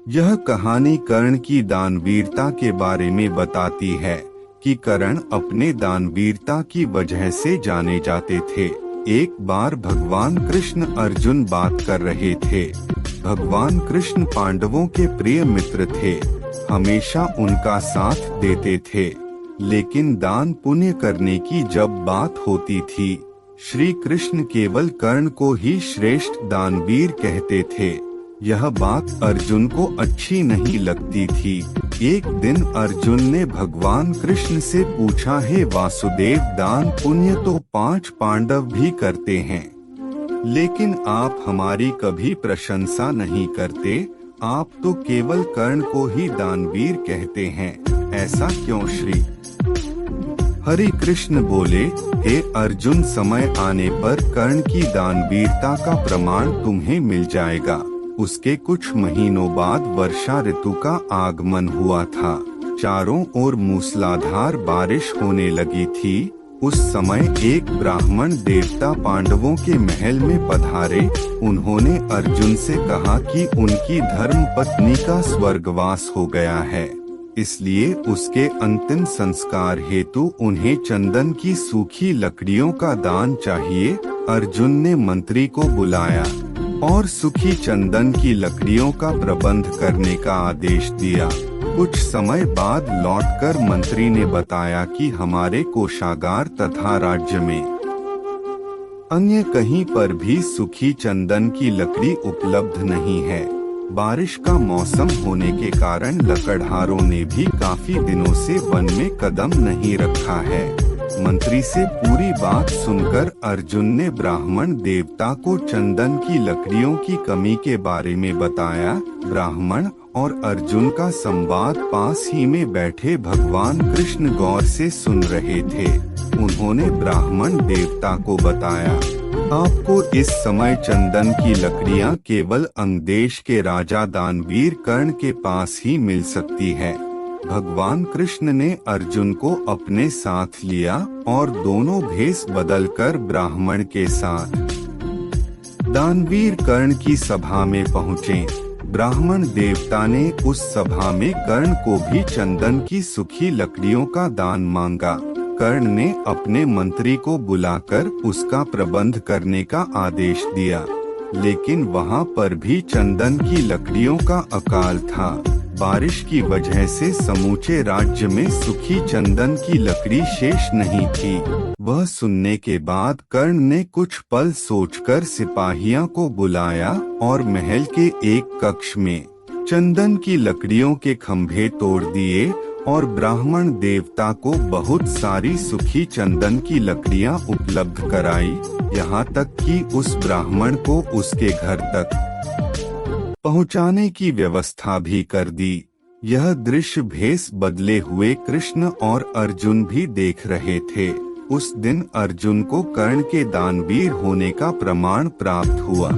यह कहानी कर्ण की दानवीरता के बारे में बताती है कि कर्ण अपने दानवीरता की वजह से जाने जाते थे। एक बार भगवान कृष्ण अर्जुन बात कर रहे थे। भगवान कृष्ण पांडवों के प्रिय मित्र थे, हमेशा उनका साथ देते थे। लेकिन दान पुण्य करने की जब बात होती थी, श्री कृष्ण केवल कर्ण को ही श्रेष्ठ दानवीर कहते थे। यह बात अर्जुन को अच्छी नहीं लगती थी। एक दिन अर्जुन ने भगवान कृष्ण से पूछा, हे वासुदेव, दान पुण्य तो 5 पांडव भी करते हैं, लेकिन आप हमारी कभी प्रशंसा नहीं करते। आप तो केवल कर्ण को ही दानवीर कहते हैं, ऐसा क्यों? श्री हरि कृष्ण बोले, हे अर्जुन, समय आने पर कर्ण की दानवीरता का प्रमाण तुम्हें मिल जाएगा। उसके कुछ महीनों बाद वर्षा ऋतु का आगमन हुआ था। चारों ओर मूसलाधार बारिश होने लगी थी। उस समय एक ब्राह्मण देवता पांडवों के महल में पधारे। उन्होंने अर्जुन से कहा कि उनकी धर्म पत्नी का स्वर्गवास हो गया है, इसलिए उसके अंतिम संस्कार हेतु उन्हें चंदन की सूखी लकड़ियों का दान चाहिए। अर्जुन ने मंत्री को बुलाया और सूखी चंदन की लकड़ियों का प्रबंध करने का आदेश दिया। कुछ समय बाद लौटकर मंत्री ने बताया कि हमारे कोषागार तथा राज्य में अन्य कहीं पर भी सूखी चंदन की लकड़ी उपलब्ध नहीं है। बारिश का मौसम होने के कारण लकड़हारों ने भी काफी दिनों से वन में कदम नहीं रखा है। मंत्री से पूरी बात सुनकर अर्जुन ने ब्राह्मण देवता को चंदन की लकड़ियों की कमी के बारे में बताया। ब्राह्मण और अर्जुन का संवाद पास ही में बैठे भगवान कृष्ण गौर से सुन रहे थे। उन्होंने ब्राह्मण देवता को बताया, आपको इस समय चंदन की लकड़ियां केवल अंगदेश के राजा दानवीर कर्ण के पास ही मिल सकती है। भगवान कृष्ण ने अर्जुन को अपने साथ लिया और दोनों भेष बदलकर ब्राह्मण के साथ दानवीर कर्ण की सभा में पहुँचे। ब्राह्मण देवता ने उस सभा में कर्ण को भी चंदन की सूखी लकड़ियों का दान मांगा। कर्ण ने अपने मंत्री को बुलाकर उसका प्रबंध करने का आदेश दिया, लेकिन वहाँ पर भी चंदन की लकड़ियों का अकाल था। बारिश की वजह से समूचे राज्य में सूखी चंदन की लकड़ी शेष नहीं थी। वह सुनने के बाद कर्ण ने कुछ पल सोचकर सिपाहियों को बुलाया और महल के एक कक्ष में चंदन की लकड़ियों के खंभे तोड़ दिए और ब्राह्मण देवता को बहुत सारी सूखी चंदन की लकड़ियां उपलब्ध कराई। यहाँ तक कि उस ब्राह्मण को उसके घर तक पहुँचाने की व्यवस्था भी कर दी। यह दृश्य भेष बदले हुए कृष्ण और अर्जुन भी देख रहे थे। उस दिन अर्जुन को कर्ण के दानवीर होने का प्रमाण प्राप्त हुआ।